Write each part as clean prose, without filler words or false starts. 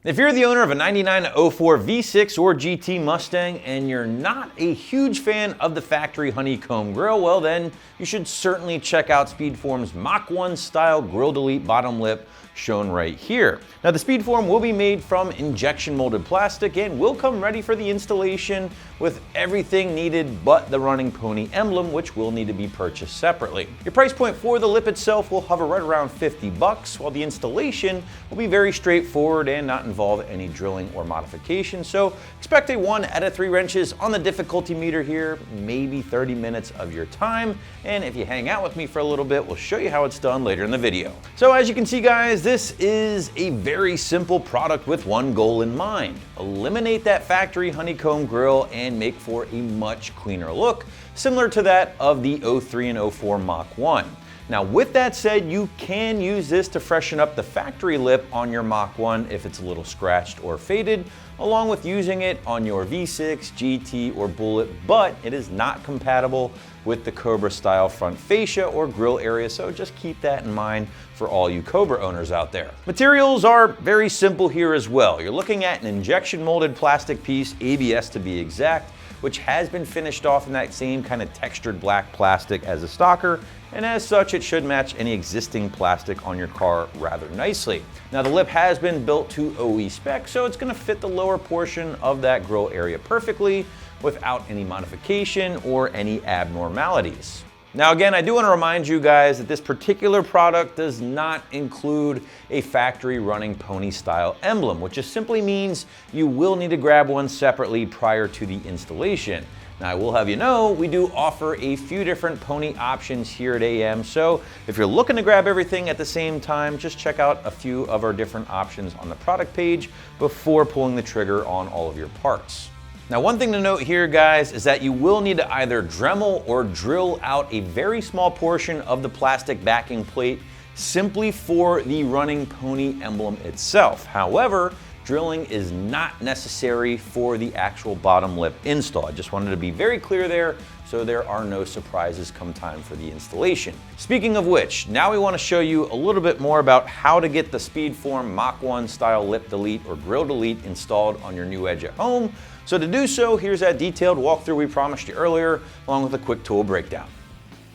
If you're the owner of a 99 to 04 V6 or GT Mustang and you're not a huge fan of the factory honeycomb grille, well then you should certainly check out SpeedForm's Mach 1 style grille delete bottom lip shown right here. Now the SpeedForm will be made from injection molded plastic and will come ready for the installation with everything needed but the running pony emblem, which will need to be purchased separately. Your price point for the lip itself will hover right around 50 bucks, while the installation will be very straightforward and not involve any drilling or modification. So expect a 1 out of 3 wrenches on the difficulty meter here, maybe 30 minutes of your time. And if you hang out with me for a little bit, we'll show you how it's done later in the video. So as you can see guys, this is a very simple product with one goal in mind: eliminate that factory honeycomb grille and make for a much cleaner look, similar to that of the 03 and 04 Mach 1. Now with that said, you can use this to freshen up the factory lip on your Mach 1 if it's a little scratched or faded, along with using it on your V6, GT, or Bullet, but it is not compatible with the Cobra style front fascia or grille area, so just keep that in mind for all you Cobra owners out there. Materials are very simple here as well. You're looking at an injection molded plastic piece, ABS to be exact, which has been finished off in that same kind of textured black plastic as a stocker, and as such it should match any existing plastic on your car rather nicely. Now the lip has been built to OE spec, so it's going to fit the lower portion of that grille area perfectly without any modification or any abnormalities. Now again, I do want to remind you guys that this particular product does not include a factory running pony style emblem, which just simply means you will need to grab one separately prior to the installation. Now I will have you know, we do offer a few different pony options here at AM, so if you're looking to grab everything at the same time, just check out a few of our different options on the product page before pulling the trigger on all of your parts. Now one thing to note here guys is that you will need to either Dremel or drill out a very small portion of the plastic backing plate simply for the running pony emblem itself. However, drilling is not necessary for the actual bottom lip install. I just wanted to be very clear there so there are no surprises come time for the installation. Speaking of which, now we want to show you a little bit more about how to get the SpeedForm Mach 1 style lip delete or grille delete installed on your new Edge at home. So to do so, here's that detailed walkthrough we promised you earlier, along with a quick tool breakdown.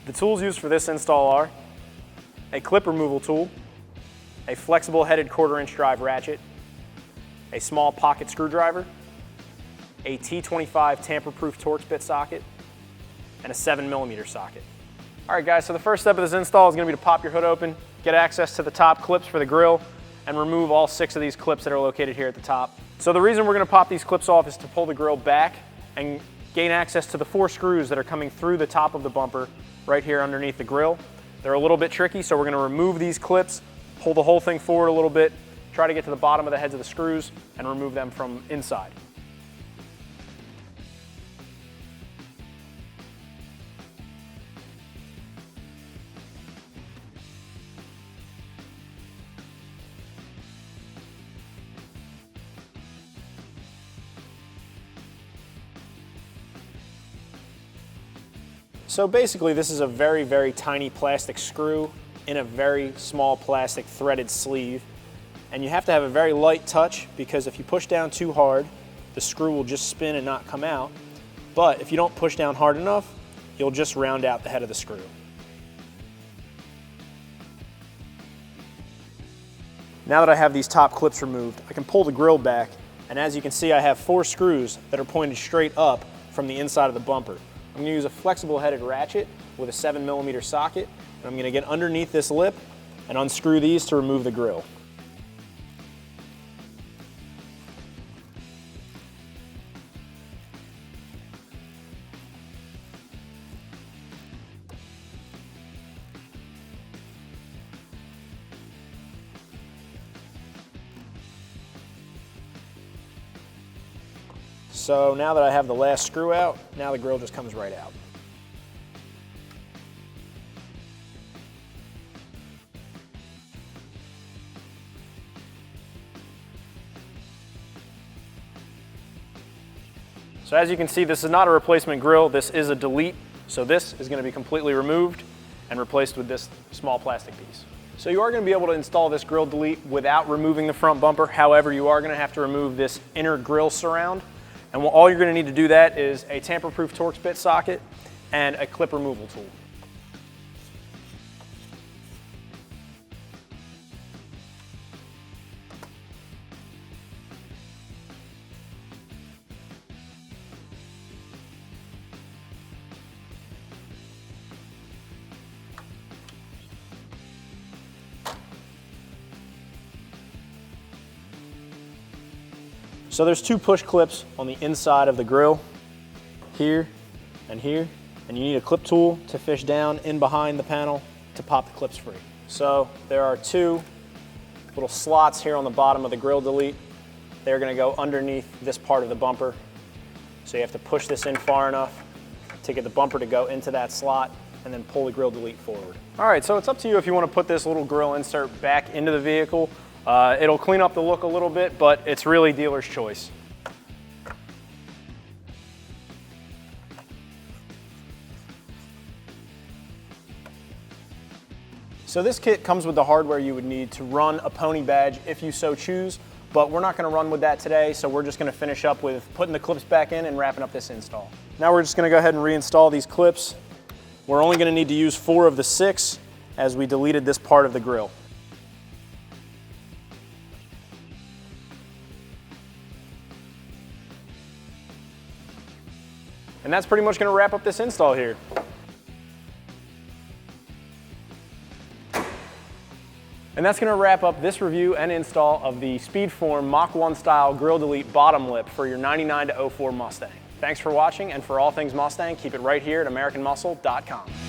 The tools used for this install are a clip removal tool, a flexible headed 1/4-inch drive ratchet, a small pocket screwdriver, a T25 tamper-proof Torx bit socket, and a 7mm socket. All right guys, so the first step of this install is going to be to pop your hood open, get access to the top clips for the grille, and remove all 6 of these clips that are located here at the top. So the reason we're going to pop these clips off is to pull the grille back and gain access to the 4 screws that are coming through the top of the bumper right here underneath the grille. They're a little bit tricky, so we're going to remove these clips, pull the whole thing forward a little bit, try to get to the bottom of the heads of the screws and remove them from inside. So basically this is a very, very tiny plastic screw in a very small plastic threaded sleeve. And you have to have a very light touch because if you push down too hard, the screw will just spin and not come out. But if you don't push down hard enough, you'll just round out the head of the screw. Now that I have these top clips removed, I can pull the grille back, and as you can see, I have 4 screws that are pointed straight up from the inside of the bumper. I'm going to use a flexible headed ratchet with a 7mm socket, and I'm going to get underneath this lip and unscrew these to remove the grille. So now that I have the last screw out, now the grille just comes right out. So as you can see, this is not a replacement grille, this is a delete. So this is going to be completely removed and replaced with this small plastic piece. So you are going to be able to install this grille delete without removing the front bumper. However, you are going to have to remove this inner grille surround. And all you're going to need to do that is a tamper-proof Torx bit socket and a clip removal tool. So there's 2 push clips on the inside of the grille, here, and you need a clip tool to fish down in behind the panel to pop the clips free. So there are 2 little slots here on the bottom of the grille delete. They're going to go underneath this part of the bumper. So you have to push this in far enough to get the bumper to go into that slot and then pull the grille delete forward. All right, so it's up to you if you want to put this little grille insert back into the vehicle. It'll clean up the look a little bit, but it's really dealer's choice. So this kit comes with the hardware you would need to run a pony badge if you so choose, but we're not going to run with that today, so we're just going to finish up with putting the clips back in and wrapping up this install. Now we're just going to go ahead and reinstall these clips. We're only going to need to use 4 of the 6 as we deleted this part of the grille. And that's pretty much going to wrap up this install here. And that's going to wrap up this review and install of the SpeedForm Mach 1 style grille delete bottom lip for your 99 to 04 Mustang. Thanks for watching, and for all things Mustang, keep it right here at AmericanMuscle.com.